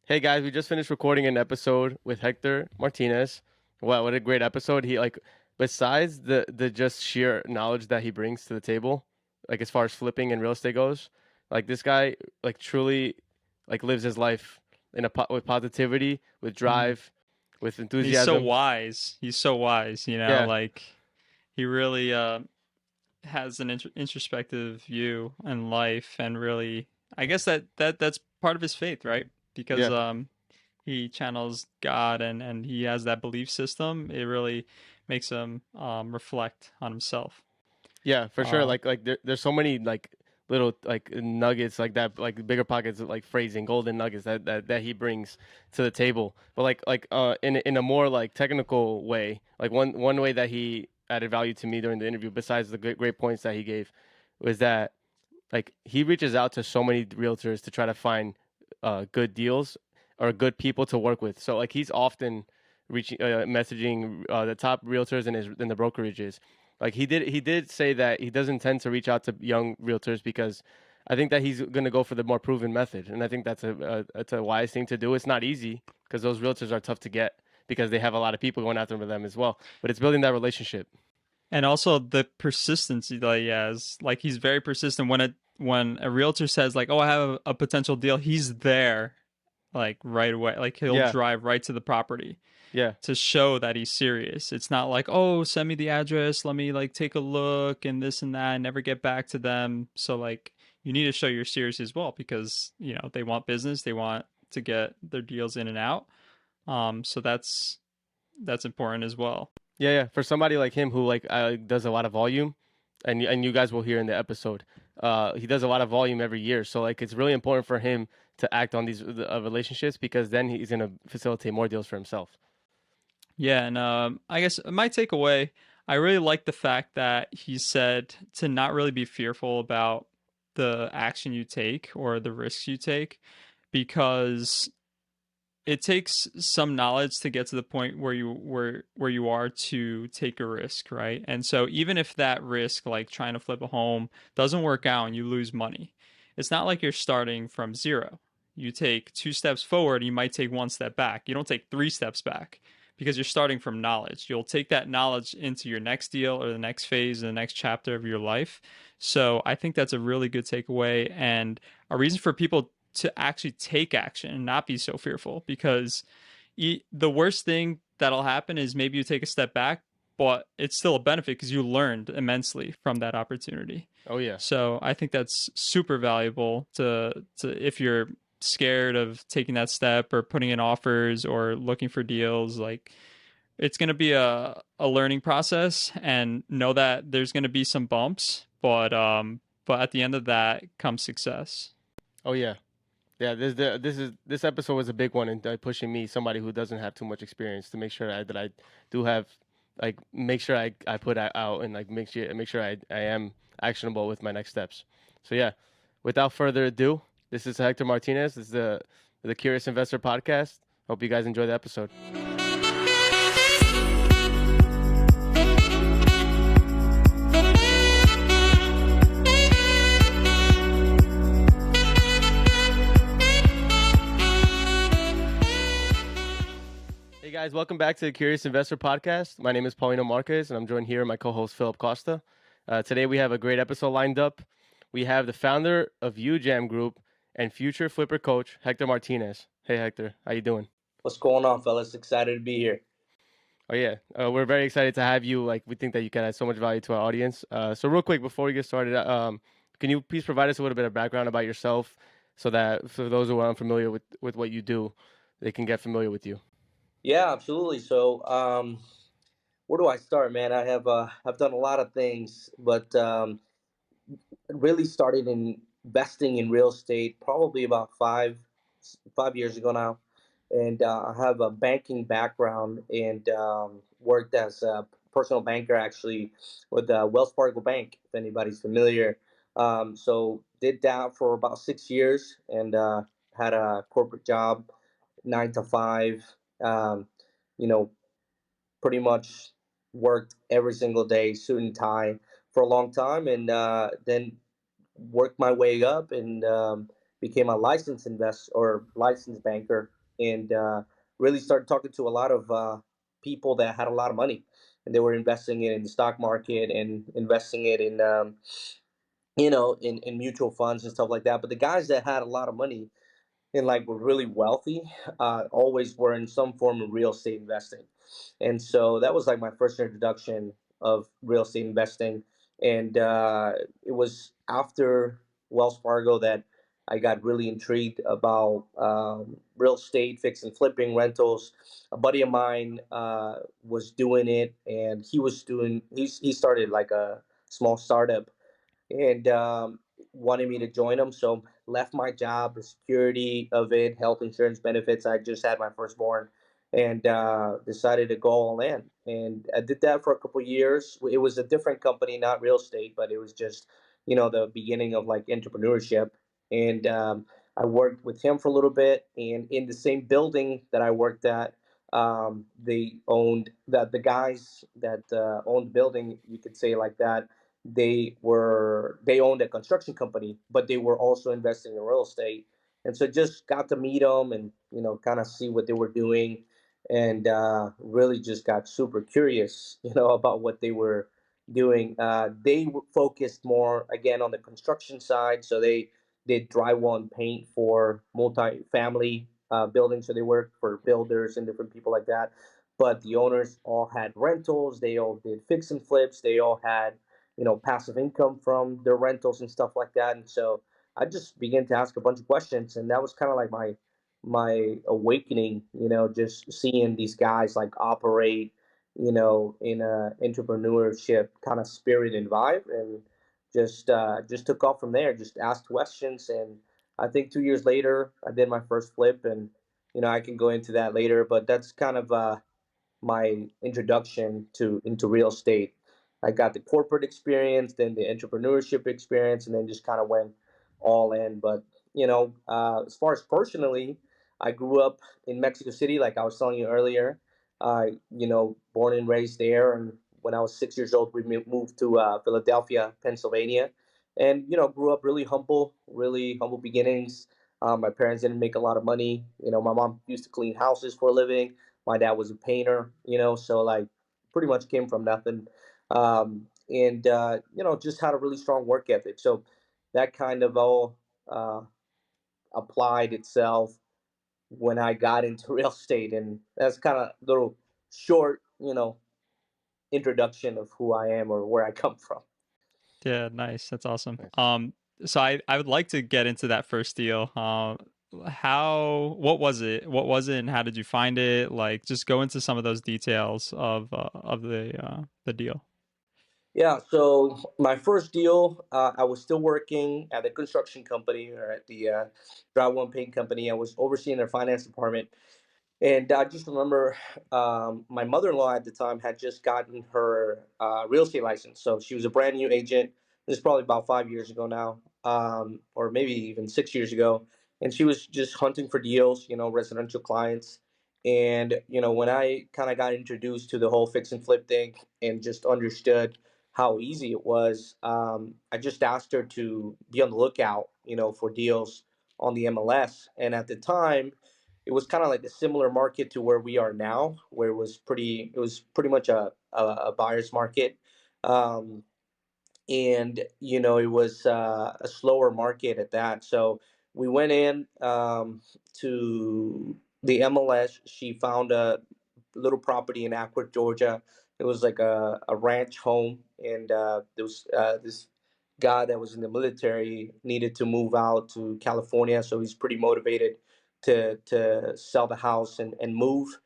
Hey guys, we just finished recording an episode with Hector Martinez. Wow, what a great episode. He like besides the just sheer knowledge that he brings to the table, like as far as flipping and real estate goes, like this guy like truly like lives his life with positivity, with Mhm. drive, with He's so enthusiasm. wise. He's so wise, Yeah. like he really has an introspective view in life and really I guess that's part of his faith, right? Because Yeah. he channels God and he has that belief system. It really makes him reflect on himself. Yeah, for sure. Uh There's so many like little like nuggets like that, like bigger pockets of like phrasing, golden nuggets that he brings to the table. But in a more like technical way, like one way that he added value to me during the interview, besides the great points that he gave, was that like he reaches out to so many realtors to try to find good deals or good people to work with. So like he's often reaching messaging the top realtors in the brokerages. Like he did say that he doesn't tend to reach out to young realtors because I think that he's going to go for the more proven method, and I think that's a wise thing to do. It's not easy because those realtors are tough to get because they have a lot of people going after them as well. But it's building that relationship. and also the persistency that he has. Like he's very persistent when a realtor says like, "Oh, I have a potential deal." He's there like right away. Like he'll Yeah, drive right to the property yeah, to show that he's serious. It's not like, oh, send me the address, let me like take a look and this and that, and never get back to them. So like you need to show you're serious as well because they want business, they want to get their deals in and out. So that's important as well. yeah, yeah. For somebody like him who like does a lot of volume, and you guys will hear in the episode, he does a lot of volume every year. So like it's really important for him to act on these relationships because then he's gonna facilitate more deals for himself. Yeah, and I guess my takeaway, I really like the fact that he said to not really be fearful about the action you take or the risks you take because it takes some knowledge to get to the point where you are to take a risk, right? And so even if that risk, like trying to flip a home, doesn't work out and you lose money, it's not like you're starting from zero. You take two steps forward, you might take one step back. You don't take three steps back because you're starting from knowledge. You'll take that knowledge into your next deal or the next phase, the next chapter of your life. So I think that's a really good takeaway and a reason for people to actually take action and not be so fearful because the worst thing that'll happen is maybe you take a step back, but it's still a benefit because you learned immensely from that opportunity. Oh yeah, So I think that's super valuable to if you're scared of taking that step or putting in offers or looking for deals, like it's going to be a learning process and know that there's going to be some bumps, but at the end of that comes success. oh yeah, yeah. This episode was a big one in pushing me, somebody who doesn't have too much experience, to make sure that I do have like make sure I put out and like make sure I am actionable with my next steps. So yeah, without further ado, this is Hector Martinez. This is the Curious Investor podcast. Hope you guys enjoy the episode. Hey guys, welcome back to the Curious Investor podcast. My name is Paulino Marquez, and I'm joined here by my co-host Philip Costa. Today we have a great episode lined up. We have the founder of UJAM Group and future flipper coach Hector Martinez. Hey Hector, how you doing? What's going on, fellas? Excited to be here. Oh yeah, we're very excited to have you. Like we think that you can add so much value to our audience. So real quick before we get started, can you please provide us a little bit of background about yourself, so that for those who are unfamiliar with what you do, they can get familiar with you. Yeah, absolutely. So, where do I start, man? I've done a lot of things, but really started investing in real estate probably about five years ago now, and I have a banking background and worked as a personal banker actually with Wells Fargo Bank, if anybody's familiar. So did that for about 6 years and had a corporate job, 9 to 5. Um, you know, pretty much worked every single day, suit and tie for a long time, and then worked my way up and became a licensed invest or licensed banker, and really started talking to a lot of people that had a lot of money, and they were investing it in the stock market and investing it in in mutual funds and stuff like that. But the guys that had a lot of money and like were really wealthy always were in some form of real estate investing. And so that was like my first introduction of real estate investing. And it was after Wells Fargo that I got really intrigued about real estate, fix and flipping, rentals. A buddy of mine was doing it, and he started like a small startup, and wanted me to join them. So left my job, the security of it, health insurance benefits. I just had my firstborn, and decided to go all in. And I did that for a couple of years. It was a different company, not real estate, but it was just the beginning of like entrepreneurship. And I worked with him for a little bit, and in the same building that I worked at. They owned that the guys that owned the building, you could say like that, they owned a construction company, but they were also investing in real estate. And so just got to meet them and kind of see what they were doing, and really just got super curious, about what they were doing. They focused more again on the construction side, so they did drywall and paint for multi-family buildings. So they worked for builders and different people like that. But the owners all had rentals. They all did fix and flips. They all had passive income from their rentals and stuff like that. And so I just began to ask a bunch of questions, and that was kind of like my awakening. Just seeing these guys like operate, in a entrepreneurship kind of spirit and vibe, and just took off from there. Just asked questions, and I think 2 years later, I did my first flip, and I can go into that later, but that's kind of my introduction to into real estate. I got the corporate experience, then the entrepreneurship experience, and then just kind of went all in. But as far as personally, I grew up in Mexico City, like I was telling you earlier. Born and raised there, and when I was 6 years old, we moved to Philadelphia, Pennsylvania, and grew up really humble beginnings. My parents didn't make a lot of money. My mom used to clean houses for a living. My dad was a painter, so like pretty much came from nothing. And just had a really strong work ethic. So that kind of all uh, applied itself when I got into real estate. And that's kind of a little short, introduction of who I am or where I come from. Yeah, nice. That's awesome. Nice. So I would like to get into that first deal. What was it? What was it, and how did you find it? Like, just go into some of those details of the deal. Yeah, so my first deal, I was still working at the construction company or at the drywall and paint company. I was overseeing their finance department. And I just remember my mother in law at the time had just gotten her real estate license. So she was a brand new agent. This is probably about 5 years ago now, or maybe even 6 years ago. And she was just hunting for deals, residential clients. And, when I kind of got introduced to the whole fix and flip thing and just understood how easy it was, I just asked her to be on the lookout, for deals on the MLS. And at the time, it was kind of like a similar market to where we are now, where it was pretty much a buyer's market. Um, and it was a slower market at that. So we went in to the MLS. She found a little property in Acworth, Georgia. It was like a ranch home, and there was this guy that was in the military needed to move out to California, so he's pretty motivated to sell the house and move.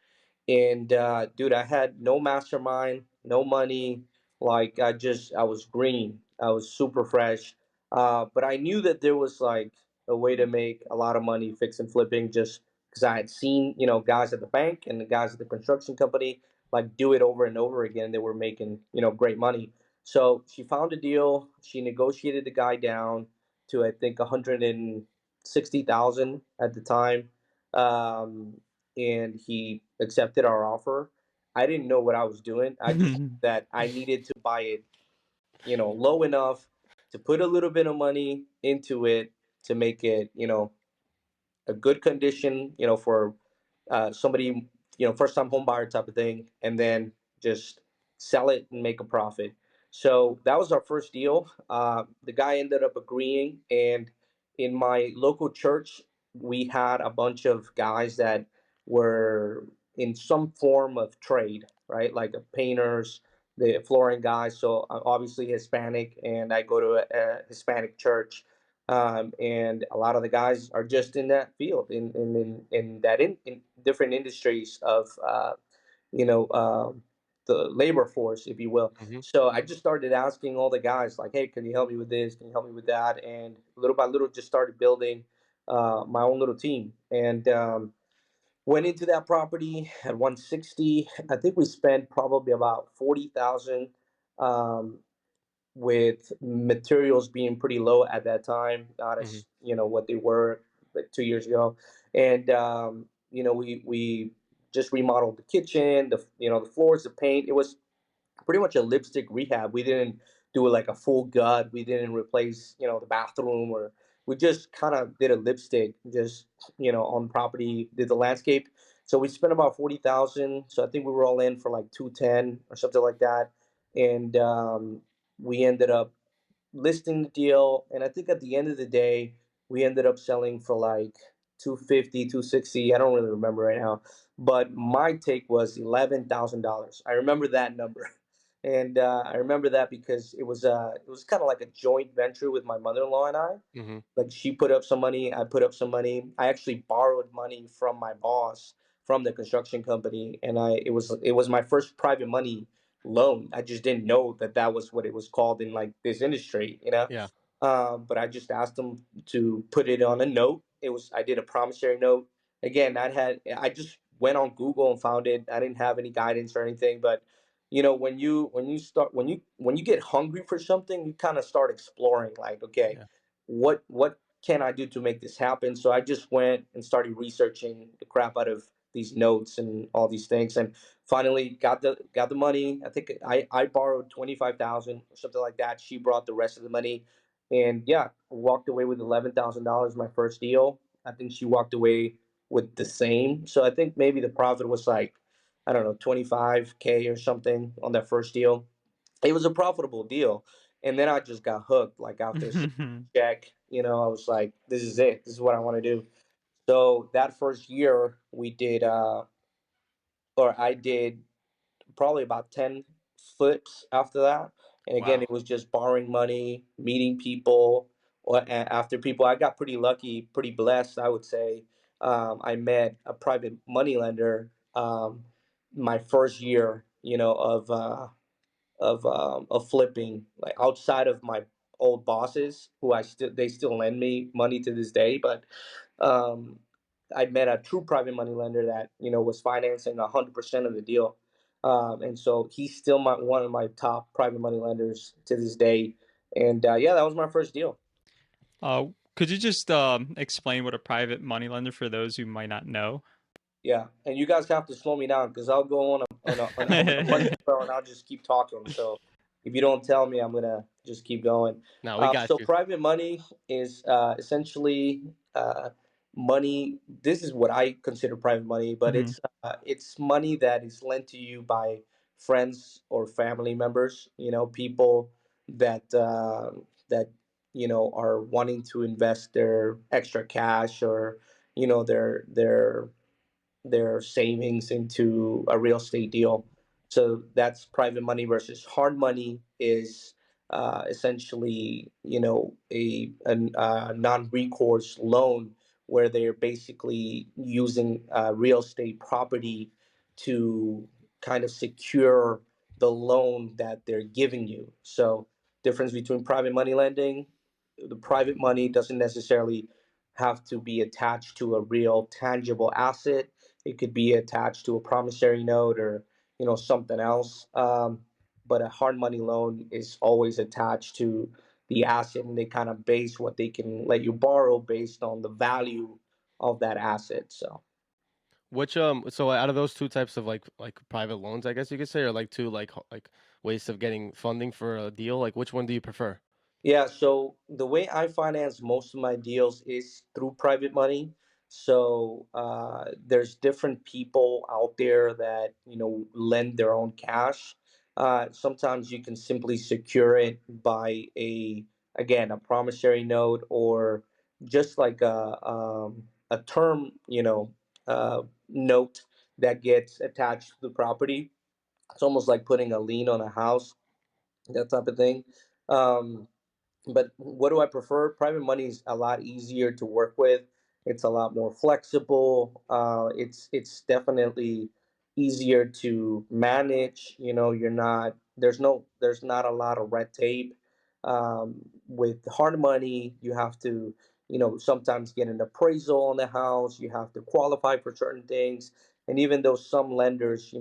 And dude, I had no mastermind, no money. Like I was green. I was super fresh. But I knew that there was like a way to make a lot of money fix and flipping, just because I had seen guys at the bank and the guys at the construction company like do it over and over again. They were making great money. So she found a deal. She negotiated the guy down to I think 160,000 at the time. Um, and he accepted our offer. I didn't know what I was doing. I just knew that I needed to buy it, low enough to put a little bit of money into it, to make it, a good condition, for somebody, first time home buyer type of thing, and then just sell it and make a profit. So that was our first deal. The guy ended up agreeing, and in my local church, we had a bunch of guys that were in some form of trade, right? Like painters, the flooring guys. So I'm obviously Hispanic, and I go to a Hispanic church, and a lot of the guys are just in that field, in different industries of you know the labor force, if you will. Hmm. So I just started asking all the guys, like, hey, can you help me with this, can you help me with that, and little by little just started building my own little team, and went into that property at 160. I think we spent probably about 40,000, um, with materials being pretty low at that time, not Hmm. as what they were like 2 years ago, and we just remodeled the kitchen, the floors, the paint. It was pretty much a lipstick rehab. We didn't do like a full gut. We didn't replace the bathroom, or we just kind of did a lipstick, just on property, did the landscape. So we spent about 40,000. So I think we were all in for like 210 or something like that, and we ended up listing the deal, and I think at the end of the day, we ended up selling for like 250, 260. I don't really remember right now, but my take was $11,000. I remember that number, and I remember that because it was kind of like a joint venture with my mother-in-law and I. Hmm. Like, she put up some money, I put up some money. I actually borrowed money from my boss from the construction company, and it was my first private money loan. I just didn't know that that was what it was called in like this industry. Yeah. But I just asked them to put it on a note. I did a promissory note. Again, I just went on Google and found it. I didn't have any guidance or anything, but when you get hungry for something, you kind of start exploring, like, okay, Yeah. what can I do to make this happen? So I just went and started researching the crap out of these notes and all these things, and finally got the money. I think I borrowed 25,000 or something like that. She brought the rest of the money, and yeah, walked away with $11,000. My first deal. I think she walked away with the same. So I think maybe the profit was like, I don't know, 25K or something on that first deal. It was a profitable deal, and then I just got hooked. Like, after a single check, I was like, this is it. This is what I want to do. So that first year, I did probably about 10 flips after that. And again, Wow. it was just borrowing money, meeting people. After people, I got pretty lucky, pretty blessed, I would say. I met a private money lender, my first year, of flipping, like outside of my old bosses, who they still lend me money to this day. But um, I met a true private money lender that was financing 100% of the deal, and so he's still one of my top private money lenders to this day. And yeah, that was my first deal. uh, could you just explain what a private money lender for those who might not know? Yeah, and you guys have to slow me down because I'll go on a bunch of and I'll just keep talking. So if you don't tell me, I'm gonna just keep going. No, we got So you. private money is essentially money. This is what I consider private money, but Hmm. it's money that is lent to you by friends or family members. People that are wanting to invest their extra cash, or their savings into a real estate deal. So that's private money. Versus hard money is essentially, a non-recourse loan, where they're basically using real estate property to kind of secure the loan that they're giving you. So difference between private money lending, the private money doesn't necessarily have to be attached to a real tangible asset. It could be attached to a promissory note, or something else. But a hard money loan is always attached to the asset, and they kind of base what they can let you borrow based on the value of that asset. So Which so out of those two types of like private loans, I guess you could say, or like two like ways of getting funding for a deal, like which one do you prefer? Yeah, so the way I finance most of my deals is through private money. So there's different people out there that lend their own cash. Sometimes you can simply secure it by a promissory note, or just like a term note that gets attached to the property. It's almost like putting a lien on a house, that type of thing. Um, but what do I prefer? Private money is a lot easier to work with. It's a lot more flexible. It's definitely easier to manage. You're not there's not a lot of red tape. With hard money, you have to sometimes get an appraisal on the house. You have to qualify for certain things. And even though some lenders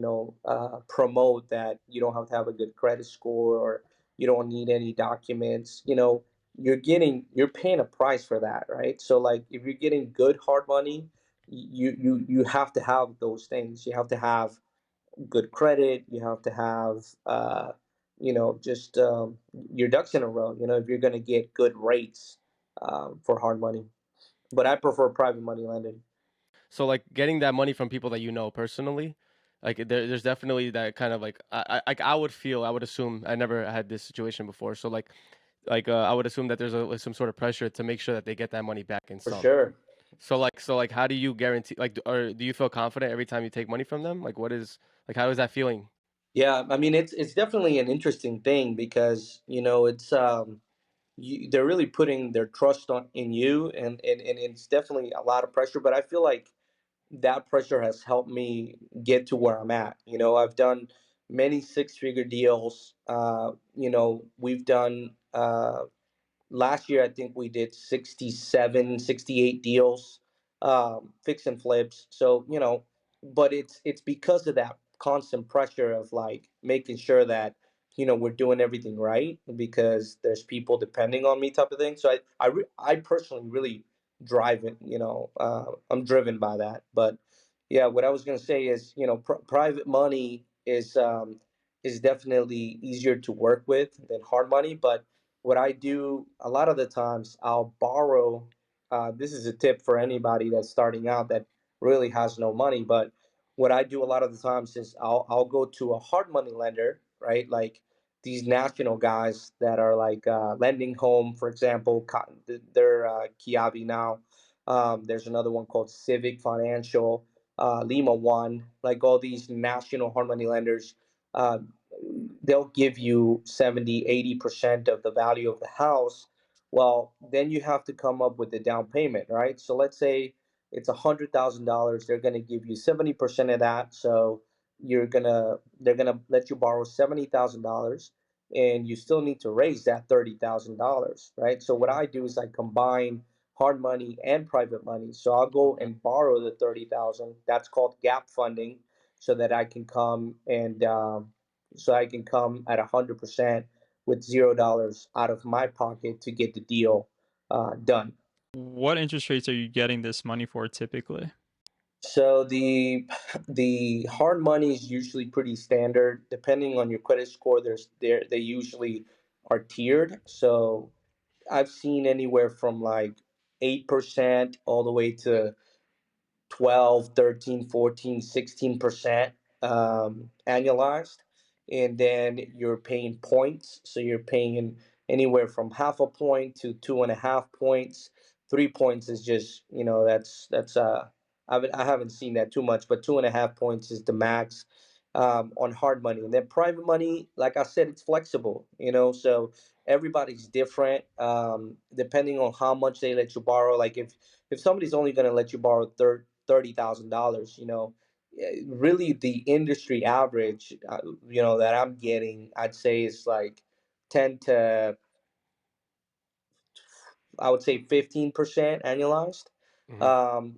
promote that you don't have to have a good credit score, or you don't need any documents, you're paying a price for that, right? So like, if you're getting good hard money, you have to have those things. You have to have good credit. You have to have just your ducks in a row, if you're going to get good rates for hard money. But I prefer private money lending. So like getting that money from people that you know personally, like there's definitely that kind of like I would feel, I would assume, I never had this situation before. So like I would assume that there's some sort of pressure to make sure that they get that money back in For some. sure. So like how do you guarantee, like or do you feel confident every time you take money from them? Like how is that feeling? Yeah, I mean, it's definitely an interesting thing, because it's they're really putting their trust on in you, and it's definitely a lot of pressure. But I feel like that pressure has helped me get to where I'm at. I've done many six-figure deals. We've done last year, I think we did 67, 68 deals, fix and flips. So but it's because of that constant pressure of like making sure that we're doing everything right, because there's people depending on me, type of thing. So I personally really drive it. I'm driven by that. But yeah, what I was gonna say is, private money is definitely easier to work with than hard money. But what I do a lot of the times, I'll borrow. This is a tip for anybody that's starting out that really has no money. But what I do a lot of the times is I'll go to a hard money lender, right? Like these national guys that are like lending home, for example. They're Kiavi now. There's another one called Civic Financial, Lima One, like all these national hard money lenders. Uh, they'll give you 70, 80% of the value of the house. Well, then you have to come up with the down payment, right? So let's say it's $100,000. They're going to give you 70% of that. So they're gonna let you borrow $70,000, and you still need to raise that $30,000, right? So what I do is I combine hard money and private money. So I'll go and borrow the 30,000. That's called gap funding, so that I can come and so I can come at 100% with $0 out of my pocket to get the deal done. What interest rates are you getting this money for typically? So the hard money is usually pretty standard. Depending on your credit score, they usually are tiered. So I've seen anywhere from like 8% all the way to 12, 13, 14, 16% annualized. And then you're paying points. So you're paying anywhere from half a point to 2.5 points. 3 points is just, I haven't seen that too much, but 2.5 points is the max on hard money. And then private money, like I said, it's flexible, so everybody's different, depending on how much they let you borrow. Like if somebody's only going to let you borrow $30,000, really the industry average, that I'm getting, I'd say is like 10 to, I would say 15% annualized. Hmm.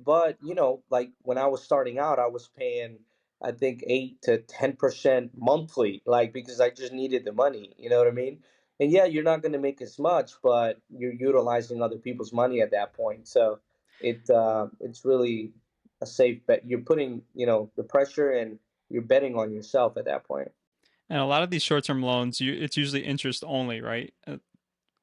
But like when I was starting out, I was paying, I think, 8 to 10% monthly, like because I just needed the money. You know what I mean? And yeah, you're not going to make as much, but you're utilizing other people's money at that point. So it's really a safe bet. You're putting the pressure, and you're betting on yourself at that point. And a lot of these short-term loans, it's usually interest only, right?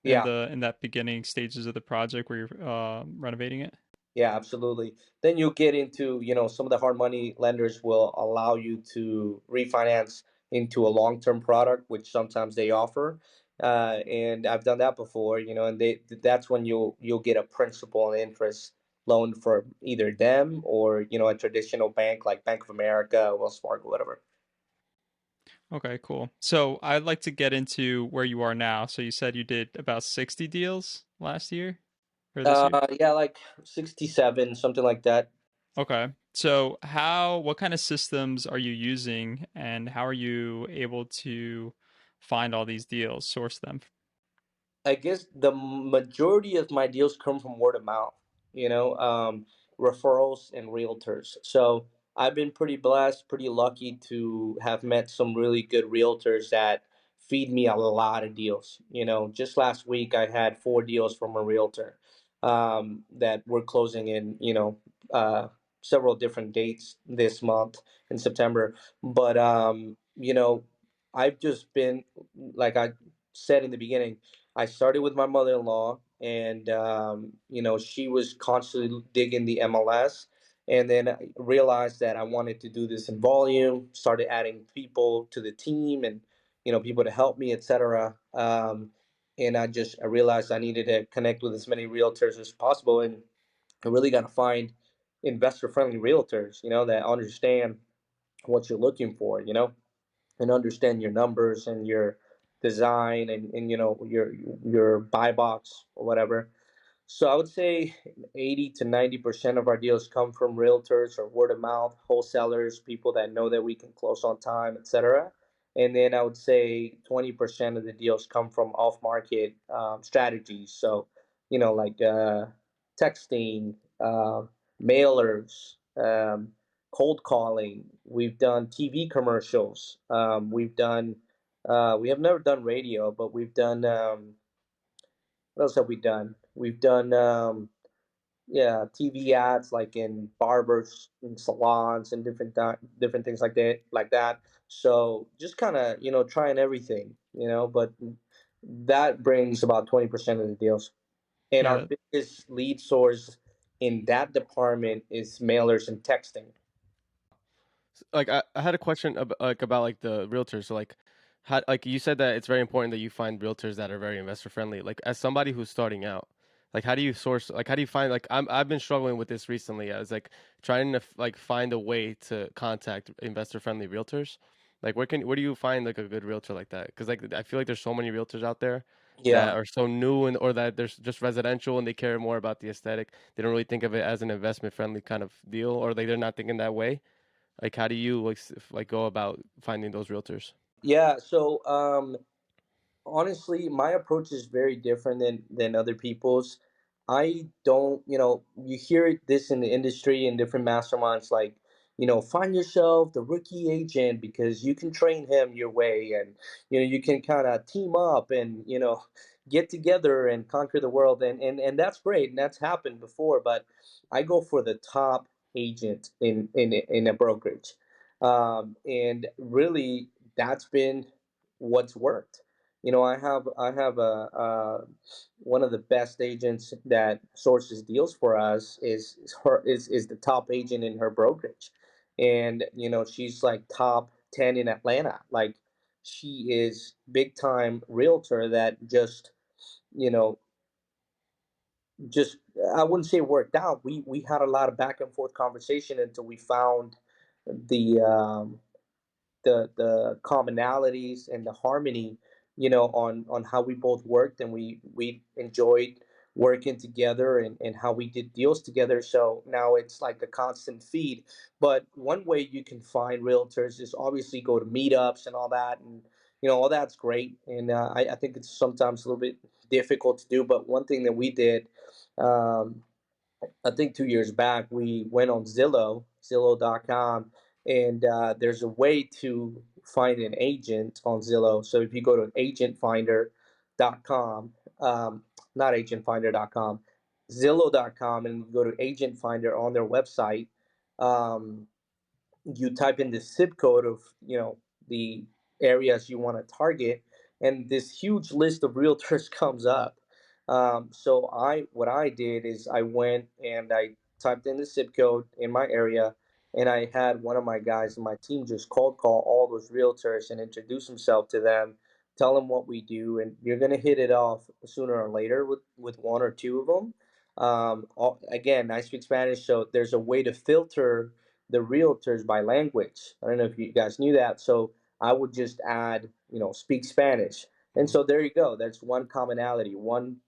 Yeah. in that beginning stages of the project where you're renovating it? Yeah, absolutely. Then you get into, some of the hard money lenders will allow you to refinance into a long-term product, which sometimes they offer. And I've done that before, and that's when you'll get a principal and interest loan for either them or, a traditional bank like Bank of America, Wells Fargo, whatever. Okay, cool. So I'd like to get into where you are now. So you said you did about 60 deals last year or this year? Yeah, like 67, something like that. Okay. So what kind of systems are you using and how are you able to find all these deals, source them? I guess the majority of my deals come from word of mouth, you know, um, referrals and realtors. So I've been pretty blessed, pretty lucky to have met some really good realtors that feed me a lot of deals. Just last week I had 4 deals from a realtor that we're closing in, several different dates this month in September. But, I've just been, like I said in the beginning, I started with my mother-in-law, and she was constantly digging the MLS, and then I realized that I wanted to do this in volume. Started adding people to the team, and people to help me, etc. And I realized I needed to connect with as many realtors as possible, and I really got to find investor-friendly realtors, that understand what you're looking for, and understand your numbers and your design and your buy box or whatever. So I would say 80 to 90% of our deals come from realtors or word of mouth, wholesalers, people that know that we can close on time, etc. And then I would say 20% of the deals come from off market strategies. So, like texting, mailers, cold calling. We've done TV commercials. We have never done radio, but we've done, what else have we done? We've done, yeah, TV ads like in barbers and salons and different things like that. So just kind of trying everything, but that brings about 20% of the deals. And our Yeah, biggest lead source in that department is mailers and texting. Like I had a question about like the realtors. So like, how like you said that it's very important that you find realtors that are very investor friendly. Like as somebody who's starting out, like how do you source? Like how do you find? Like I've been struggling with this recently. I was like trying to like find a way to contact investor friendly realtors. Like where do you find like a good realtor like that? Because like I feel like there's so many realtors out there Yeah. that are so new and or that there's just residential and they care more about the aesthetic. They don't really think of it as an investment friendly kind of deal, or like they're not thinking that way. Like, how do you like like go about finding those realtors? Yeah. So, honestly, my approach is very different than other people's. I don't, you hear this in the industry and different masterminds, like, find yourself the rookie agent because you can train him your way, and you can kind of team up and get together and conquer the world, and that's great, and that's happened before. But I go for the top agent in a brokerage, and really that's been what's worked. I have one of the best agents that sources deals for us is the top agent in her brokerage, and she's like top 10 in Atlanta. Like, she is big time realtor that you know just I wouldn't say worked out. We had a lot of back and forth conversation until we found the the commonalities and the harmony, on how we both worked, and we enjoyed working together, and how we did deals together. So now it's like a constant feed. But one way you can find realtors is obviously go to meetups and all that, and all that's great. And I think it's sometimes a little bit difficult to do. But one thing that we did, um, I think 2 years back, we went on Zillow.com, and there's a way to find an agent on Zillow. So if you go to agentfinder.com, not agentfinder.com, Zillow.com, and you go to Agent Finder on their website, um, you type in the zip code of the areas you want to target, and this huge list of realtors comes up. So what I did is I went and I typed in the zip code in my area, and I had one of my guys in my team just cold call all those realtors and introduce himself to them, tell them what we do, and you're gonna hit it off sooner or later with one or two of them. Again, I speak Spanish, so there's a way to filter the realtors by language. I don't know if you guys knew that. So I would just add, speak Spanish. And Mhm. so there you go. That's one commonality, one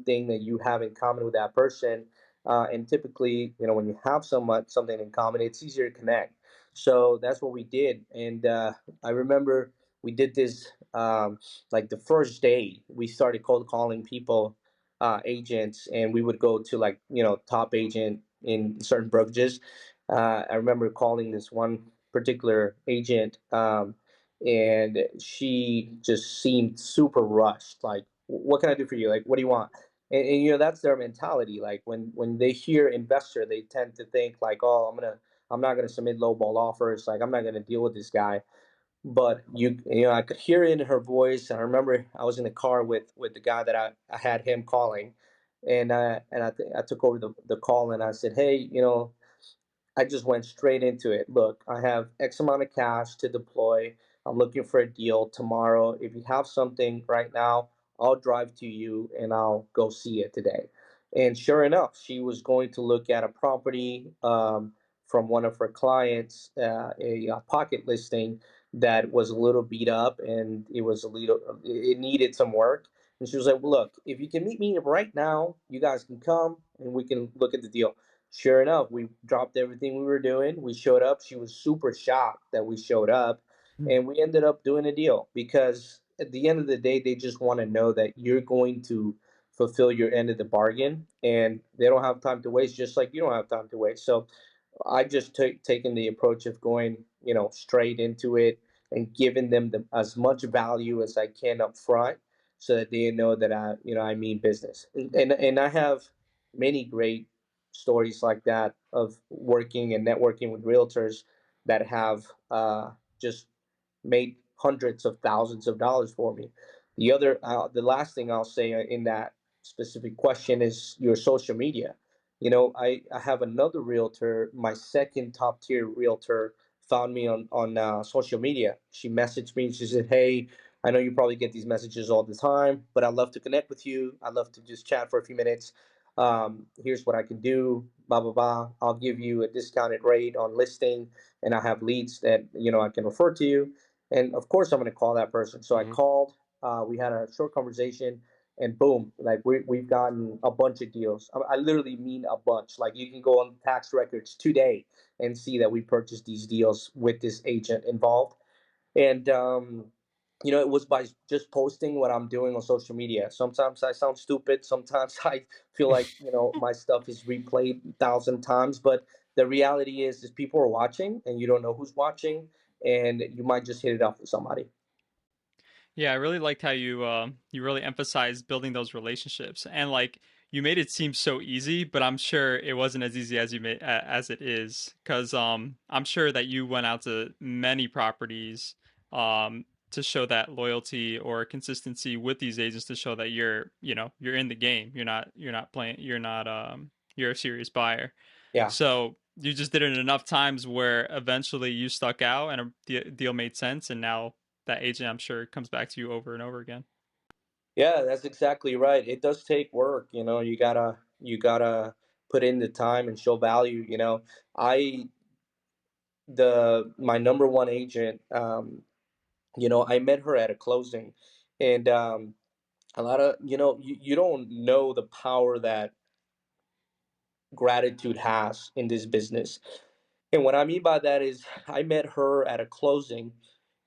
thing that you have in common with that person. And typically, when you have something in common, it's easier to connect. So that's what we did. And I remember we did this like the first day we started cold calling people, agents, and we would go to like top agent in certain brokerages. I remember calling this one particular agent, and she just seemed super rushed. Like, what can I do for you? Like, what do you want? And that's their mentality. Like when they hear investor, they tend to think like, oh, I'm not gonna submit lowball offers. Like, I'm not gonna deal with this guy. But I could hear it in her voice. I remember I was in the car with the guy that I had him calling, and I took over the call, and I said, hey, I just went straight into it. Look, I have X amount of cash to deploy. I'm looking for a deal tomorrow. If you have something right now, I'll drive to you and I'll go see it today. And sure enough, she was going to look at a property, from one of her clients, a pocket listing that was a little beat up, and it needed some work. And she was like, well, look, if you can meet me right now, you guys can come and we can look at the deal. Sure enough, we dropped everything we were doing. We showed up. She was super shocked that we showed up, and we ended up doing a deal because at the end of the day, they just want to know that you're going to fulfill your end of the bargain, and they don't have time to waste, just like you don't have time to waste. So I just taken the approach of going, straight into it and giving them as much value as I can up front, so that they know that I mean business. And I have many great stories like that of working and networking with realtors that have just made hundreds of thousands of dollars for me. The last thing I'll say in that specific question is your social media. I have another realtor, my second top tier realtor, found me on social media. She messaged me. She said, "Hey, I know you probably get these messages all the time, but I'd love to connect with you. I'd love to just chat for a few minutes. Here's what I can do. Blah blah blah. I'll give you a discounted rate on listing, and I have leads that I can refer to you." And of course, I'm going to call that person. So I Mhm. called. We had a short conversation, and boom, like we've gotten a bunch of deals. I literally mean a bunch. Like, you can go on tax records today and see that we purchased these deals with this agent involved. And it was by just posting what I'm doing on social media. Sometimes I sound stupid. Sometimes I feel like my stuff is replayed 1,000 times. But the reality is people are watching, and you don't know who's watching, and you might just hit it off with somebody. Yeah, I really liked how you really emphasized building those relationships, and like you made it seem so easy, but I'm sure it wasn't as easy as as it is, because I'm sure that you went out to many properties to show that loyalty or consistency with these agents, to show that you're in the game. You're not playing. You're a serious buyer. Yeah. So you just did it enough times where eventually you stuck out and deal made sense, and now that agent, I'm sure, comes back to you over and over again. Yeah, that's exactly right. It does take work. You gotta put in the time and show value. I the my number one agent. I met her at a closing, and a lot of you don't know the power that gratitude has in this business. And what I mean by that is, I met her at a closing,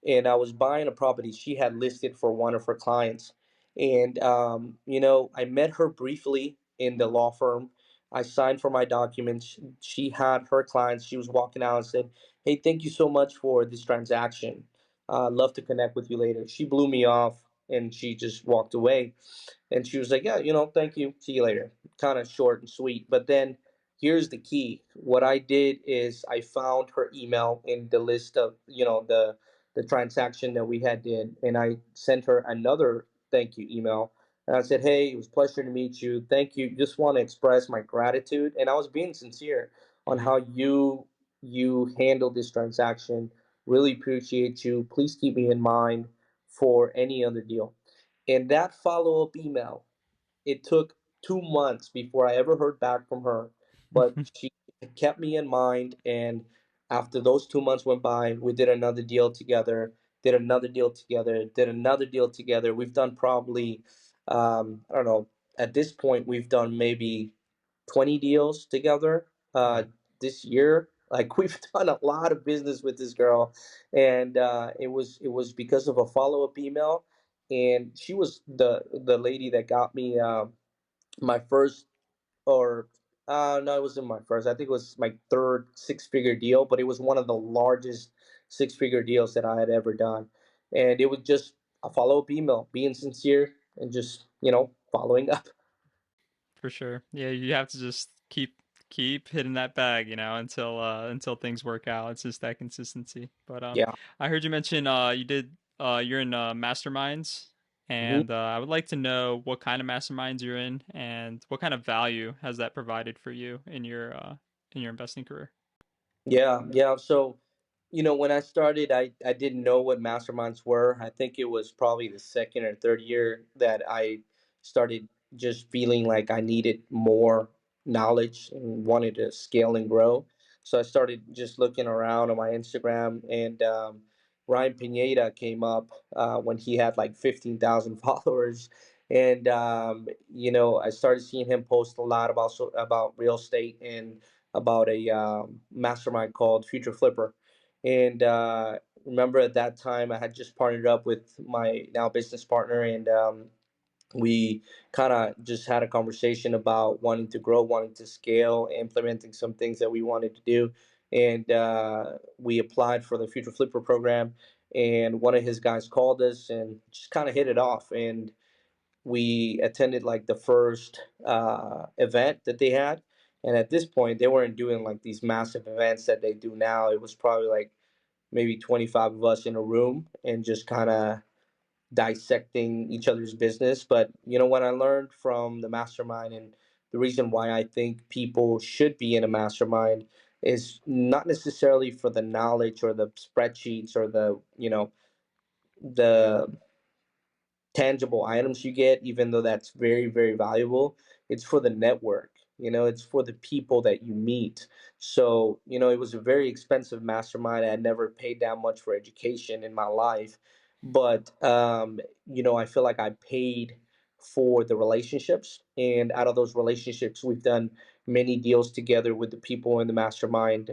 and I was buying a property she had listed for one of her clients. And, I met her briefly in the law firm. I signed for my documents. She had her clients. She was walking out and said, "Hey, thank you so much for this transaction. I'd love to connect with you later." She blew me off and she just walked away. And she was like, "Yeah, thank you. See you later." Kind of short and sweet. But then here's the key. What I did is I found her email in the list of, the the transaction that we had did, and I sent her another thank you email. And I said, "Hey, it was a pleasure to meet you. Thank you. Just want to express my gratitude." And I was being sincere on Mm-hmm. how you handled this transaction. Really appreciate you. Please keep me in mind for any other deal. And that follow up email, it took 2 months before I ever heard back from her, but she kept me in mind. And after those 2 months went by, we did another deal together, did another deal together, did another deal together. We've done probably, I don't know, at this point, we've done maybe 20 deals together Right. this year. Like we've done a lot of business with this girl, and it was because of a follow up email, and she was the lady that got me my first, or no, it wasn't my first. I think it was my third six-figure deal, but it was one of the largest six-figure deals that I had ever done, and it was just a follow-up email, being sincere and just following up. For sure. Yeah, you have to just keep hitting that bag, until things work out. It's just that consistency. But Yeah. I heard you mention you're in masterminds, Mhm. and I would like to know what kind of masterminds you're in and what kind of value has that provided for you in your investing career. Yeah, yeah. So, when I started, I didn't know what masterminds were. I think it was probably the second or third year that I started just feeling like I needed more knowledge and wanted to scale and grow. So I started just looking around on my Instagram, and Ryan Pineda came up when he had like 15,000 followers. And I started seeing him post a lot about real estate and about a mastermind called Future Flipper. And remember at that time, I had just partnered up with my now business partner, and we kind of just had a conversation about wanting to grow, wanting to scale, implementing some things that we wanted to do. And we applied for the Future Flipper program. And one of his guys called us and just kind of hit it off. And we attended like the first event that they had. And at this point, they weren't doing like these massive events that they do now. It was probably like maybe 25 of us in a room and just kind of dissecting each other's business. But what I learned from the mastermind, and the reason why I think people should be in a mastermind, is not necessarily for the knowledge or the spreadsheets or the tangible items you get, even though that's very, very valuable. It's for the network, it's for the people that you meet. So, it was a very expensive mastermind. I had never paid that much for education in my life. But, I feel like I paid for the relationships. And out of those relationships, we've done many deals together with the people in the mastermind.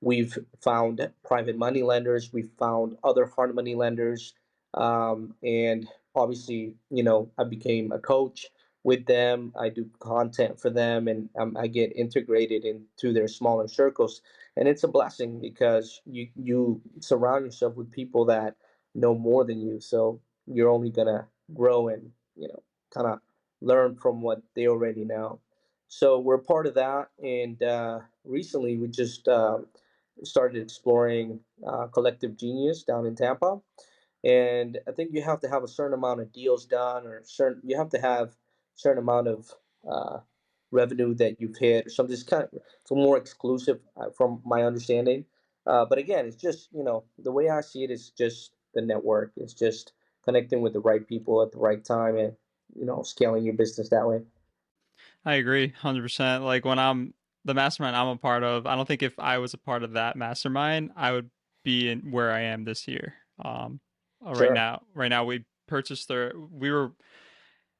We've found private money lenders, we've found other hard money lenders, and obviously, I became a coach with them. I do content for them, and I get integrated into their smaller circles. And it's a blessing because you surround yourself with people that know more than you. So you're only gonna grow and kind of learn from what they already know. So we're part of that, and recently we just started exploring Collective Genius down in Tampa. And I think you have to have a certain amount of deals done, or certain you have to have certain amount of uh, revenue that you've hit, or something. It's more exclusive from my understanding. But again, it's just the way I see it is just the network. It's just connecting with the right people at the right time, and scaling your business that way. I agree 100%. Like when I'm the mastermind I'm a part of, I don't think if I was a part of that mastermind, I would be in where I am this year. Right Sure. now, we purchased we were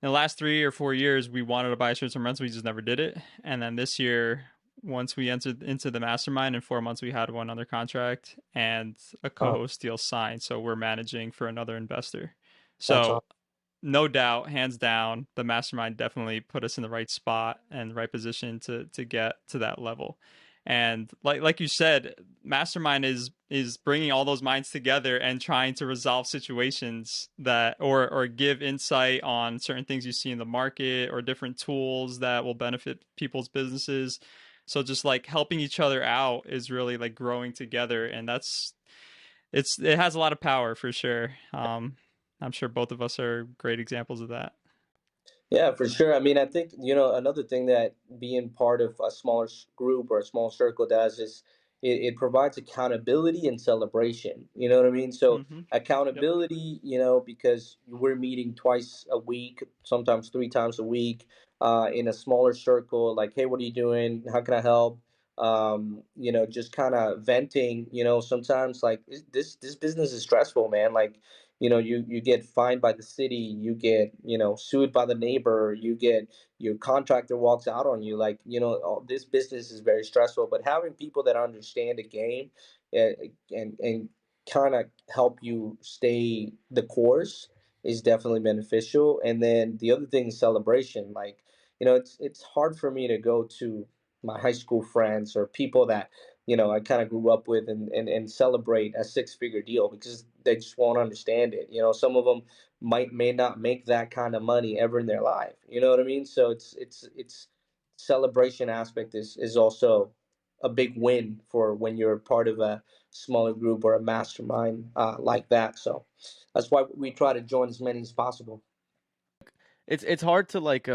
in the last 3 or 4 years, we wanted to buy shirts and rents, we just never did it. And then this year, once we entered into the mastermind, in 4 months, we had one under contract and a Uh, co-host deal signed. So we're managing for another investor. that's all. So no doubt, hands down, the mastermind definitely put us in the right spot and the right position to get to that level. And like you said, mastermind is bringing all those minds together and trying to resolve situations that or give insight on certain things you see in the market or different tools that will benefit people's businesses. So just like helping each other out is really like growing together, and it has a lot of power for sure. I'm sure both of us are great examples of that. Yeah, for sure. I mean, I think, another thing that being part of a smaller group or a small circle does is it provides accountability and celebration. You know what I mean? So, Hmm. Yep. accountability, because we're meeting twice a week, sometimes three times a week, in a smaller circle, like, hey, what are you doing? How can I help? Just kind of venting, sometimes like this business is stressful, man. Like, you get fined by the city, you get sued by the neighbor, you get your contractor walks out on you, like all, this business is very stressful, but having people that understand the game, uh, and kind of help you stay the course is definitely beneficial. And then the other thing is celebration. Like, it's hard for me to go to my high school friends or people that I kind of grew up with, and celebrate a six-figure deal, because they just won't understand it. Some of them may not make that kind of money ever in their life. You know what I mean? So it's celebration aspect is also a big win for when you're part of a smaller group or a mastermind like that. So that's why we try to join as many as possible. It's hard to like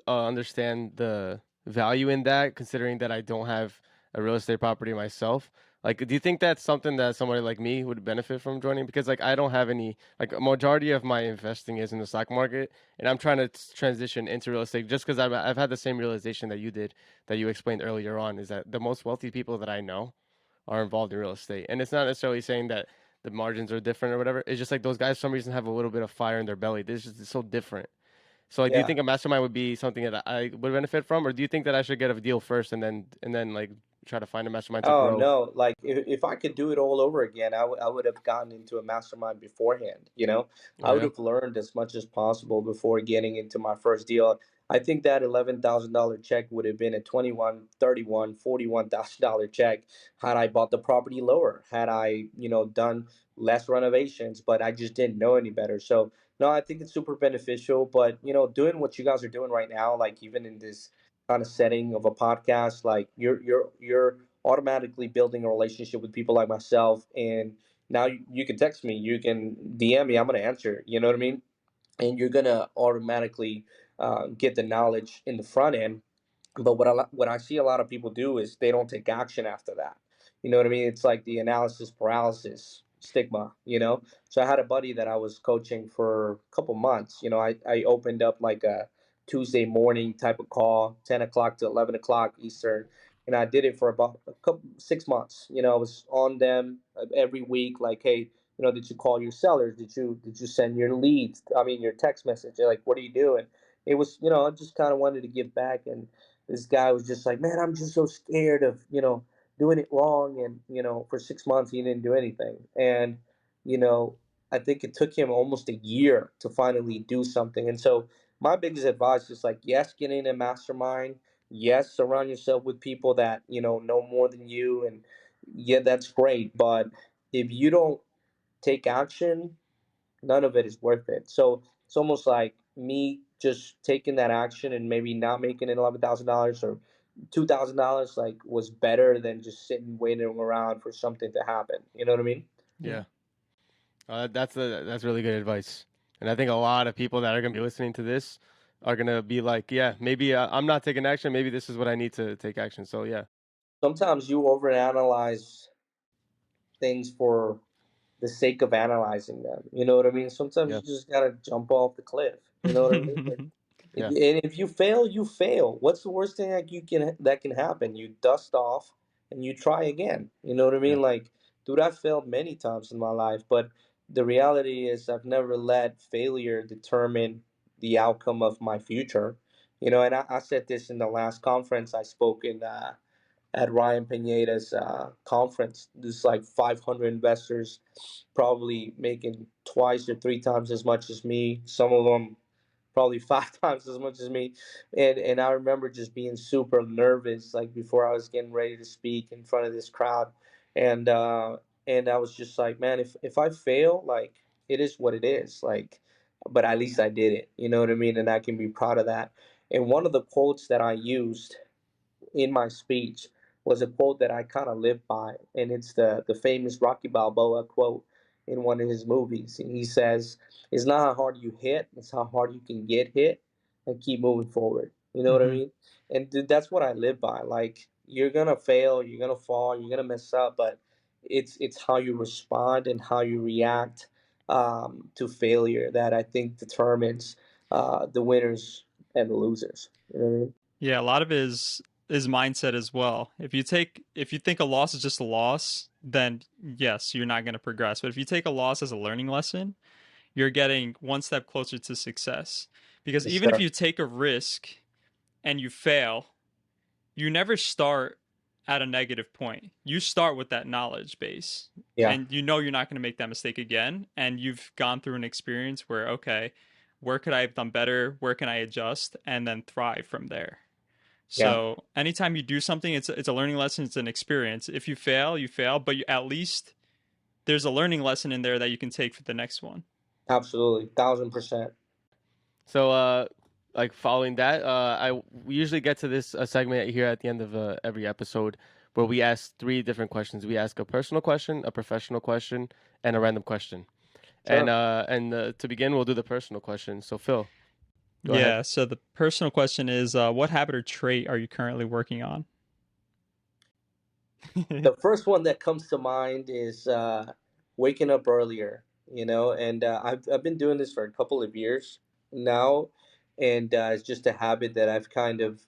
understand the value in that, considering that I don't have a real estate property myself. Like, do you think that's something that somebody like me would benefit from joining? Because like I don't have any, like a majority of my investing is in the stock market, and I'm trying to transition into real estate just because I've had the same realization that you did, that you explained earlier on, is that the most wealthy people that I know are involved in real estate, and it's not necessarily saying that the margins are different or whatever. It's just like those guys, for some reason, have a little bit of fire in their belly. This is just so different. So, like, do you Yeah. think a mastermind would be something that I would benefit from, or do you think that I should get a deal first and then like try to find a mastermind to Oh grow? no, like if I could do it all over again, I would have gotten into a mastermind beforehand, Oh I would yeah, have learned as much as possible before getting into my first deal. I think that $11,000 check would have been a 21, 31, $41,000 check had I bought the property lower, had I, done less renovations, but I just didn't know any better. So no, I think it's super beneficial, but doing what you guys are doing right now, like even in this kind of setting of a podcast, like you're automatically building a relationship with people like myself. And now you can text me, you can DM me, I'm going to answer. You know what I mean? And you're going to automatically get the knowledge in the front end. But what I see a lot of people do is they don't take action after that. You know what I mean? It's like the analysis paralysis stigma. So I had a buddy that I was coaching for a couple months. I opened up like a Tuesday morning type of call, 10 o'clock to 11 o'clock Eastern, and I did it for about a couple 6 months. I was on them every week, like, hey, did you call your sellers? Did you send your leads? I mean, your text message. They're like, what are you doing? It was, I just kind of wanted to give back. And this guy was just like, man, I'm just so scared of, doing it wrong. And, for 6 months, he didn't do anything. And, you know, I think it took him almost a year to finally do something. And so my biggest advice is like, yes, get in a mastermind. Yes, surround yourself with people that, know more than you. And yeah, that's great. But if you don't take action, none of it is worth it. So it's almost like me just taking that action and maybe not making it $11,000 or $2,000, like, was better than just sitting waiting around for something to happen. You know what I mean? Yeah. yeah. That's really good advice, and I think a lot of people that are gonna be listening to this are gonna be like, yeah, maybe I'm not taking action. Maybe this is what I need to take action. So yeah, Sometimes you overanalyze things for the sake of analyzing them. You know what I mean? Sometimes yeah, you just gotta jump off the cliff. You know what I mean? Like, yeah, and if you fail, you fail. What's the worst thing that can happen? You dust off and you try again. You know what I yeah, mean? Like, dude, I failed many times in my life, but the reality is I've never let failure determine the outcome of my future. And I said this in the last conference I spoke in, at Ryan Pineda's conference. There's like 500 investors, probably making twice or three times as much as me. Some of them probably five times as much as me. And I remember just being super nervous, like before I was getting ready to speak in front of this crowd. And I was just like, man, if I fail, like, it is what it is. Like, but at least I did it. You know what I mean? And I can be proud of that. And one of the quotes that I used in my speech was a quote that I kind of live by, and it's the famous Rocky Balboa quote in one of his movies. And he says, "It's not how hard you hit; it's how hard you can get hit and keep moving forward." You know what I Hmm. mean? And that's what I live by. Like, you're gonna fail, you're gonna fall, you're gonna mess up, but it's how you respond and how you react to failure that I think determines the winners and the losers. You know what I mean? Yeah, a lot of his mindset as well. If you think a loss is just a loss, then yes, you're not going to progress. But if you take a loss as a learning lesson, you're getting one step closer to success. Because Yes, even if sir. you take a risk and you fail, you never start at a negative point. You start with that knowledge base, Yeah, and you know you're not going to make that mistake again. And you've gone through an experience where, okay, where could I have done better? Where can I adjust? And then thrive from there. yeah, So anytime you do something, it's a learning lesson. It's an experience. If you fail, you fail, but at least there's a learning lesson in there that you can take for the next one. absolutely, 1,000%. So, like following that, we usually get to this segment here at the end of every episode where we ask three different questions. We ask a personal question, a professional question, and a random question. Sure. And to begin, we'll do the personal question. So, Phil, go ahead. Yeah. So the personal question is, what habit or trait are you currently working on? The first one that comes to mind is waking up earlier, and I've been doing this for a couple of years now, and it's just a habit that I've kind of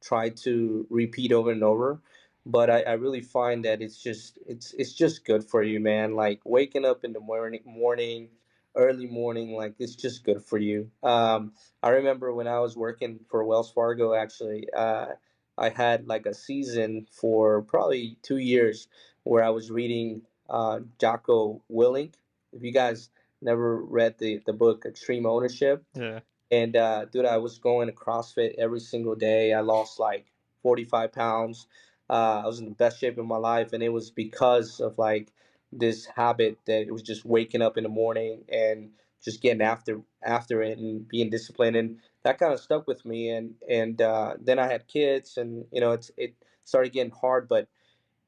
tried to repeat over and over. But I really find that it's just good for you, man. Like waking up in the morning, early morning, like it's just good for you. I remember when I was working for Wells Fargo, actually. I had like a season for probably 2 years where I was reading Jocko Willink. If you guys never read the book Extreme Ownership, Yeah. and dude, I was going to CrossFit every single day. I lost like 45 pounds. I was in the best shape of my life, and it was because of like this habit that it was just waking up in the morning and just getting after it and being disciplined, and that kind of stuck with me. And then I had kids, and it started getting hard, but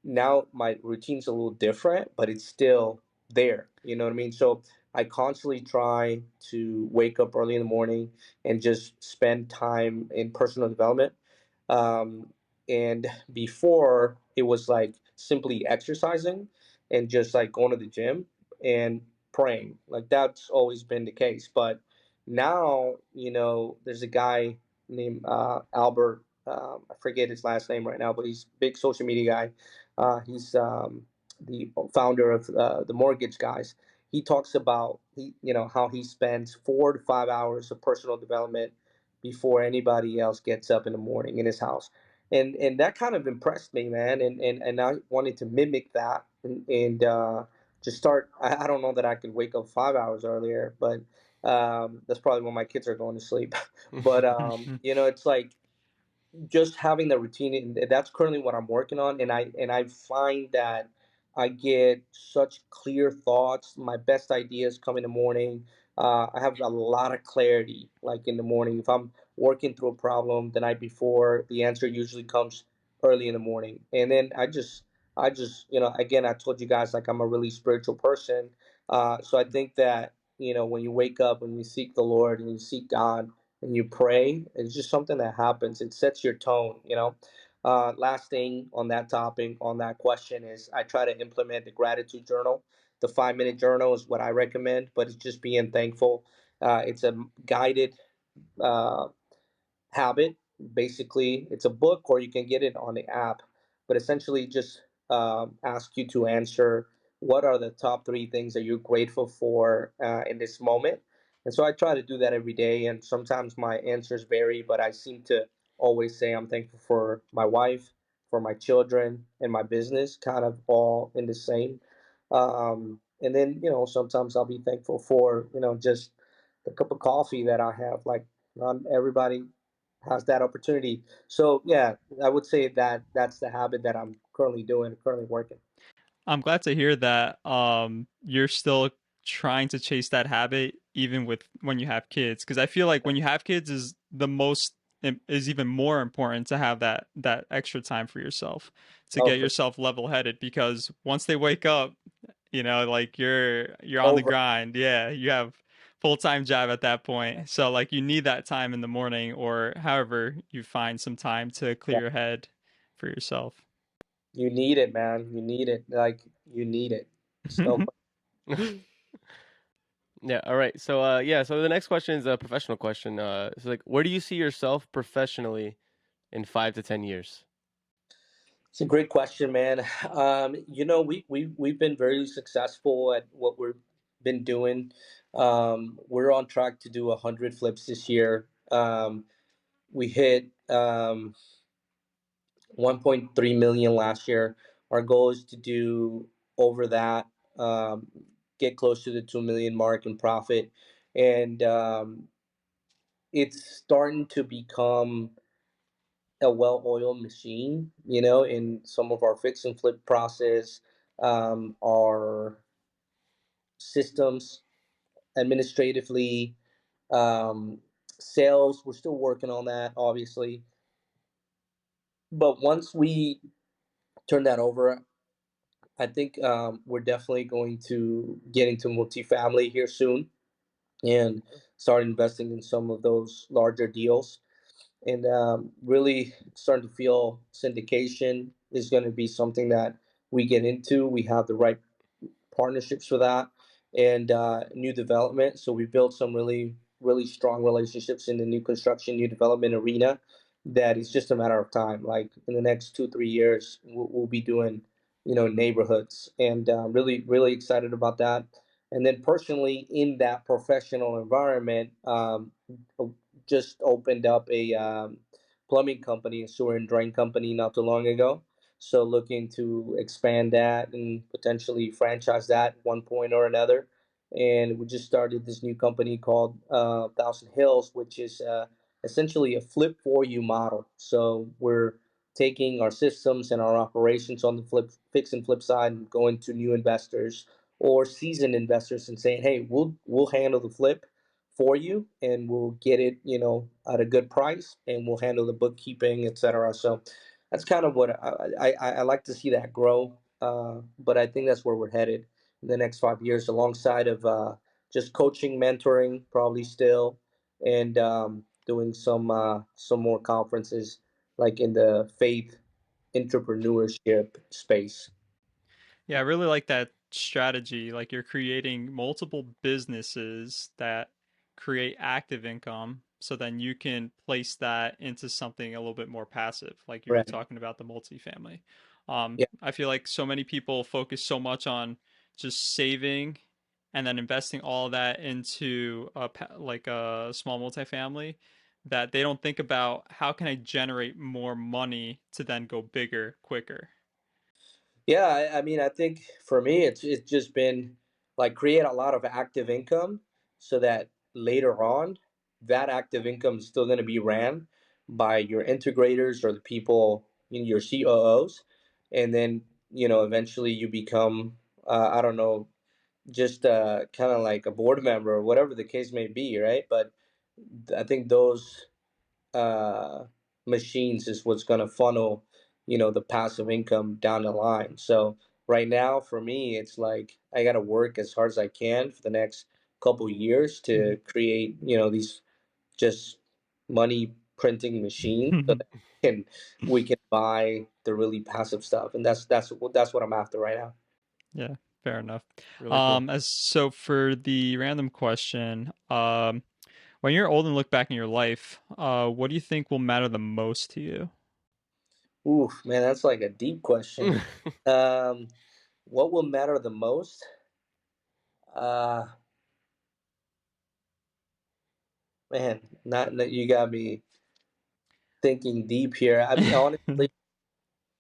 now my routine's a little different, but it's still there. You know what I mean? So I constantly try to wake up early in the morning and just spend time in personal development. Um, and before it was like simply exercising and just like going to the gym and praying. Like that's always been the case. But now, there's a guy named Albert. I forget his last name right now, but he's a big social media guy. He's the founder of the Mortgage Guys. He talks about how he spends 4 to 5 hours of personal development before anybody else gets up in the morning in his house, and that kind of impressed me, man. And I wanted to mimic that and just start. I don't know that I could wake up 5 hours earlier, but that's probably when my kids are going to sleep. But it's like just having the routine, and that's currently what I'm working on. And I find that I get such clear thoughts. My best ideas come in the morning. I have a lot of clarity, like in the morning. If I'm working through a problem the night before, the answer usually comes early in the morning. And then I just again, I told you guys, like, I'm a really spiritual person. So I think that when you wake up and you seek the Lord and you seek God and you pray, it's just something that happens. It sets your tone. Last thing on that topic, on that question, is I try to implement the gratitude journal. The 5 minute journal is what I recommend, but it's just being thankful. It's a guided uh, habit. Basically, it's a book, or you can get it on the app. But essentially, just ask you to answer what are the top three things that you're grateful for in this moment. And so I try to do that every day. And sometimes my answers vary, but I seem to always say I'm thankful for my wife, for my children, and my business, kind of all in the same. And then, sometimes I'll be thankful for, just the cup of coffee that I have. Like, not everybody has that opportunity. So yeah, I would say that that's the habit that I'm currently doing, currently working. I'm glad to hear that you're still trying to chase that habit even with when you have kids, because I feel like when you have kids is the most is even more important to have that extra time for yourself to Oh, get for yourself level headed, because once they wake up, like you're on the over. grind. Yeah, you have full-time job at that point. So like you need that time in the morning, or however you find some time to clear Yeah, your head for yourself. you need it, man. You need it. Like you need it. So Yeah. All right. So yeah. So the next question is a professional question. It's like, where do you see yourself professionally in 5 to 10 years? it's a great question, man. We've been very successful at what we've been doing. We're on track to do 100 flips this year. We hit 1.3 million last year. Our goal is to do over that, um, get close to the 2 million mark in profit, and it's starting to become a well-oiled machine. In some of our fix and flip process, our systems, administratively, um, sales. We're still working on that, obviously, but once we turn that over, I think we're definitely going to get into multifamily here soon and start investing in some of those larger deals. And really starting to feel syndication is going to be something that we get into. We have the right partnerships for that, and new development. So we built some really, really strong relationships in the new construction, new development arena. That it's just a matter of time. Like in the next 2, 3 years, we'll be doing, neighborhoods, and really, really excited about that. And then personally, in that professional environment, just opened up a plumbing company, a sewer and drain company not too long ago, so looking to expand that and potentially franchise that at one point or another. And we just started this new company called Thousand Hills, which is essentially a flip for you model. So we're taking our systems and our operations on the fix and flip side and going to new investors or seasoned investors and saying, hey, we'll handle the flip for you, and we'll get it, at a good price, and we'll handle the bookkeeping, etc. So that's kind of what I like to see that grow. But I think that's where we're headed in the next 5 years, alongside of just coaching, mentoring, probably still, and doing some more conferences like in the faith entrepreneurship space. Yeah, I really like that strategy. Like you're creating multiple businesses that create active income, so then you can place that into something a little bit more passive, like you were Right. talking about the multifamily. Yeah. I feel like so many people focus so much on just saving and then investing all of that into like a small multifamily, that they don't think about how can I generate more money to then go bigger quicker. Yeah, I mean, I think for me, it's just been like create a lot of active income so that later on, that active income is still going to be ran by your integrators or the people in your COOs, and then eventually you become I don't know, just kind of like a board member or whatever the case may be, right? But I think those uh, machines is what's going to funnel, the passive income down the line. So right now, for me, it's like I got to work as hard as I can for the next couple years to create, these just money printing machines so that can we can buy the really passive stuff, and that's what I'm after right now. Yeah, fair enough. Really cool. As so for the random question, when you're old and look back in your life, what do you think will matter the most to you? Ooh, man, that's like a deep question. Um, what will matter the most? Uh, Man, not you got me thinking deep here. I mean, honestly,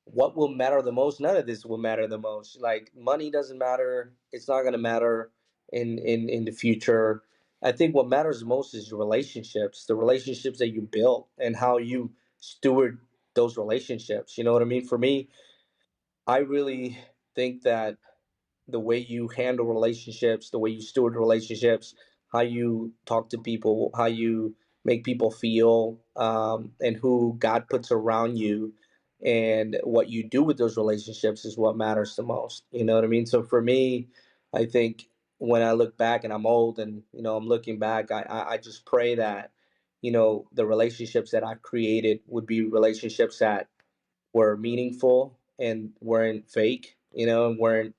what will matter the most? None of this will matter the most. Like money doesn't matter. It's not gonna matter in the future. I think what matters most is your relationships, the relationships that you built, and how you steward those relationships. You know what I mean? For me, I really think that the way you handle relationships, the way you steward relationships, how you talk to people, how you make people feel, and who God puts around you, and what you do with those relationships is what matters the most. You know what I mean? So for me, I think when I look back and I'm old and I'm looking back, I just pray that the relationships that I've created would be relationships that were meaningful and weren't fake, and weren't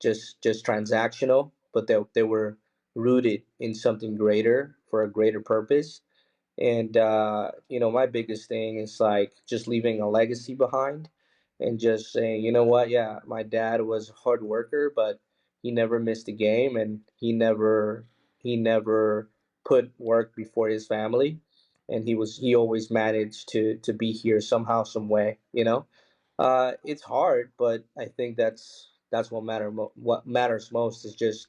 just transactional, but they were rooted in something greater for a greater purpose. And my biggest thing is like just leaving a legacy behind, and just saying, you know what, yeah, my dad was a hard worker, but he never missed a game, and he never put work before his family, and he always managed to be here somehow, some way. It's hard, but I think that's what matters most is just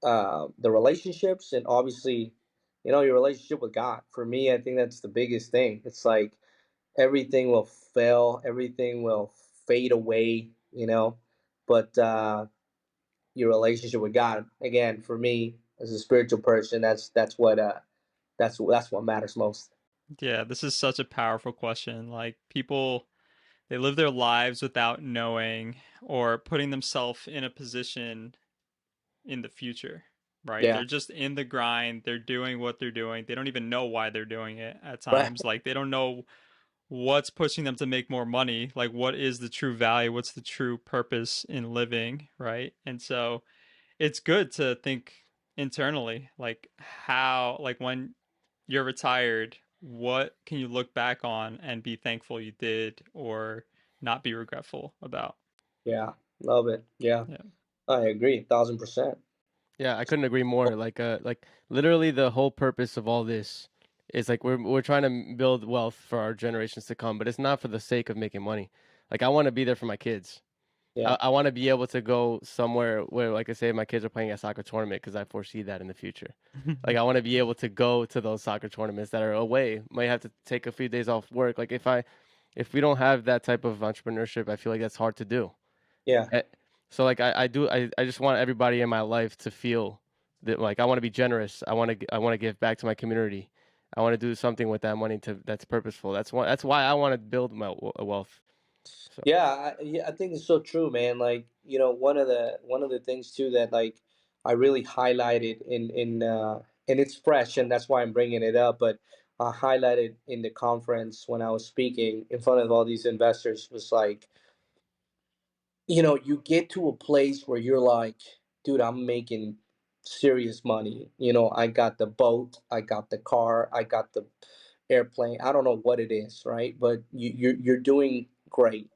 the relationships, and obviously, your relationship with God. For me, I think that's the biggest thing. It's like everything will fail, everything will fade away, but your relationship with God, again, for me as a spiritual person, that's what matters most. Yeah, this is such a powerful question. Like people, they live their lives without knowing or putting themselves in a position in the future, right? Yeah, They're just in the grind. They're doing what they're doing. They don't even know why they're doing it at right. times. Like they don't know what's pushing them to make more money. Like what is the true value? What's the true purpose in living, right? And so it's good to think internally, like how, like when you're retired, what can you look back on and be thankful you did or not be regretful about? Yeah, love it. Yeah, Yeah. I agree, 1,000%. Yeah, I couldn't agree more. Like literally the whole purpose of all this is like we're trying to build wealth for our generations to come, but it's not for the sake of making money. Like I want to be there for my kids. Yeah, I want to be able to go somewhere where, like I say, my kids are playing a soccer tournament because I foresee that in the future. Like I want to be able to go to those soccer tournaments that are away. Might have to take a few days off work. Like if we don't have that type of entrepreneurship, I feel like that's hard to do. yeah. Eh, So like I just want everybody in my life to feel that like I want to be generous. I want to give back to my community. I want to do something with that money that's purposeful. That's why I want to build my wealth. So Yeah, I think it's so true, man. Like, one of the things too that like I really highlighted and it's fresh, and that's why I'm bringing it up. But I highlighted in the conference when I was speaking in front of all these investors was like, you get to a place where you're like, dude, I'm making serious money. I got the boat, I got the car, I got the airplane. I don't know what it is, right? But you're doing great.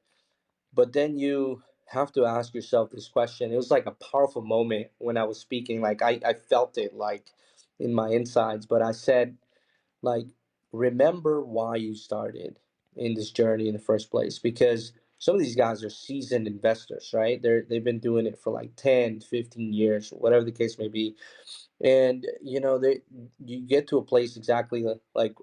But then you have to ask yourself this question. It was like a powerful moment when I was speaking. Like I felt it like in my insides. But I said, like, remember why you started in this journey in the first place. Because some of these guys are seasoned investors, right? They've been doing it for like 10, 15 years, whatever the case may be. And you get to a place exactly like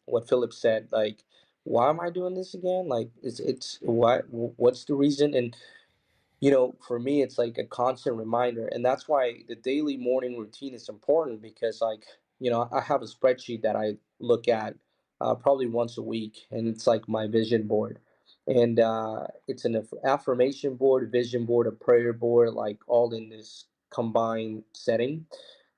what Philip said, like, why am I doing this again? Like, it's what's the reason? And for me, it's like a constant reminder, and that's why the daily morning routine is important, because like I have a spreadsheet that I look at probably once a week, and it's like my vision board. And it's an affirmation board, vision board, a prayer board, like all in this combined setting.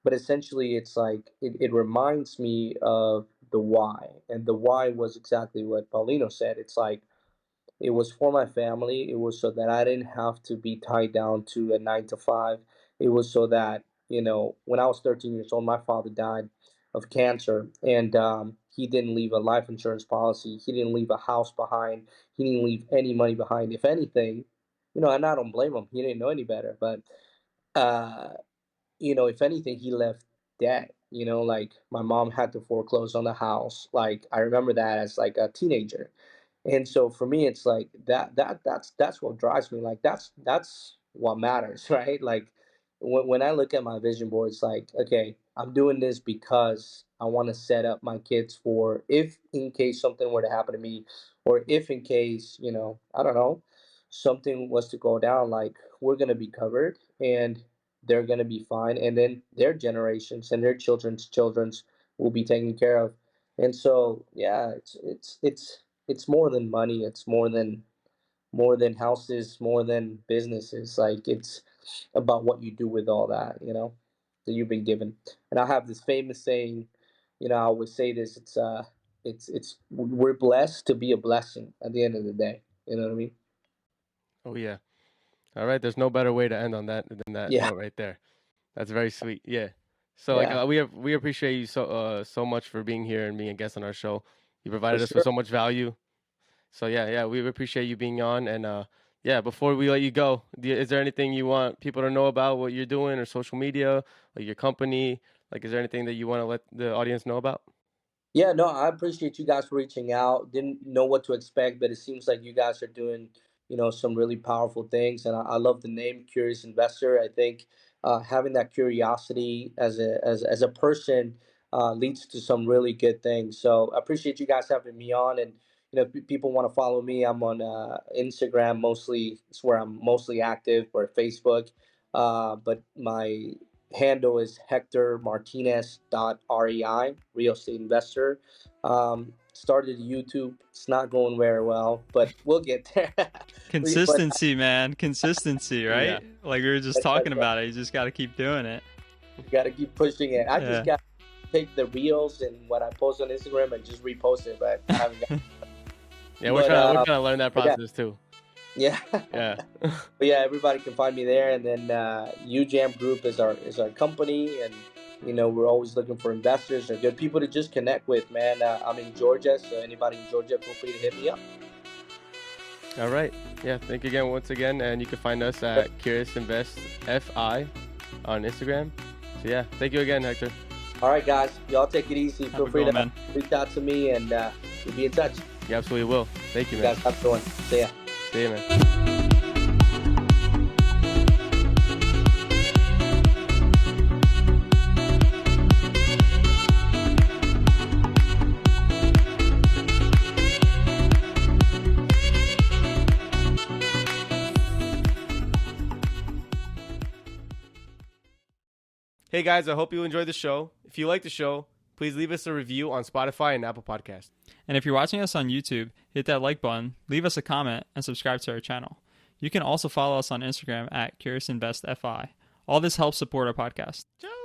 But essentially, it's like it reminds me of the why, and the why was exactly what Paulino said. It's like it was for my family. It was so that I didn't have to be tied down to a 9 to 5. It was so that, when I was 13 years old, my father died of cancer, and he didn't leave a life insurance policy. He didn't leave a house behind. He didn't leave any money behind. If anything, and I don't blame him. He didn't know any better. But, uh, if anything, he left debt. Like my mom had to foreclose on the house. Like I remember that as like a teenager. And so for me, it's like that's what drives me. Like that's what matters, right? Like when I look at my vision board, it's like, okay, I'm doing this because I want to set up my kids for if in case something were to happen to me, or if in case, I don't know, something was to go down, like we're gonna be covered, and they're gonna be fine, and then their generations and their children's children's will be taken care of. And so, yeah, it's more than money. It's more than houses, more than businesses. Like, it's about what you do with all that, that you've been given. And I have this famous saying, I always say this. It's we're blessed to be a blessing at the end of the day. You know what I mean? Oh yeah. All right. There's no better way to end on that than that Yeah, note right there. That's very sweet. Yeah. So like yeah, we appreciate you so much for being here and being a guest on our show. You for provided us with sure. so much value. So yeah, we appreciate you being on. And yeah, before we let you go, is there anything you want people to know about what you're doing or social media, like your company? Like, is there anything that you want to let the audience know about? Yeah, no, I appreciate you guys for reaching out. Didn't know what to expect, but it seems like you guys are doing, some really powerful things. And I love the name Curious Investor. I think having that curiosity as a person leads to some really good things. So I appreciate you guys having me on. And if people want to follow me, I'm on Instagram mostly. It's where I'm mostly active, or Facebook. But my handle is Hector Martinez .rei, real estate investor. Started YouTube. It's not going very well, but we'll get there. But Consistency, man. Consistency, Yeah. right? Like we were just talking about it. You just got to keep doing it. you got to keep pushing it. I just Yeah. got to take the reels and what I post on Instagram and just repost it, but I haven't got. Yeah, we're But trying to learn that yeah, process too. yeah. Yeah. But yeah, everybody can find me there. And then UJAM Group is our company, and we're always looking for investors or good people to just connect with. Man, I'm in Georgia, so anybody in Georgia, feel free to hit me up. All right. Yeah. Thank you again once again, and you can find us at Curious Invest FI on Instagram. So yeah, thank you again, Hector. All right, guys, y'all take it easy. Have Feel a free good to one, man. reach out to me, and we'll be in touch. You absolutely will. Thank you, You man. guys have a good one. See ya. See you, man. Hey guys, I hope you enjoyed the show. If you like the show, please leave us a review on Spotify and Apple Podcasts. And if you're watching us on YouTube, hit that like button, leave us a comment, and subscribe to our channel. You can also follow us on Instagram at CuriousInvestFI. All this helps support our podcast. Ciao.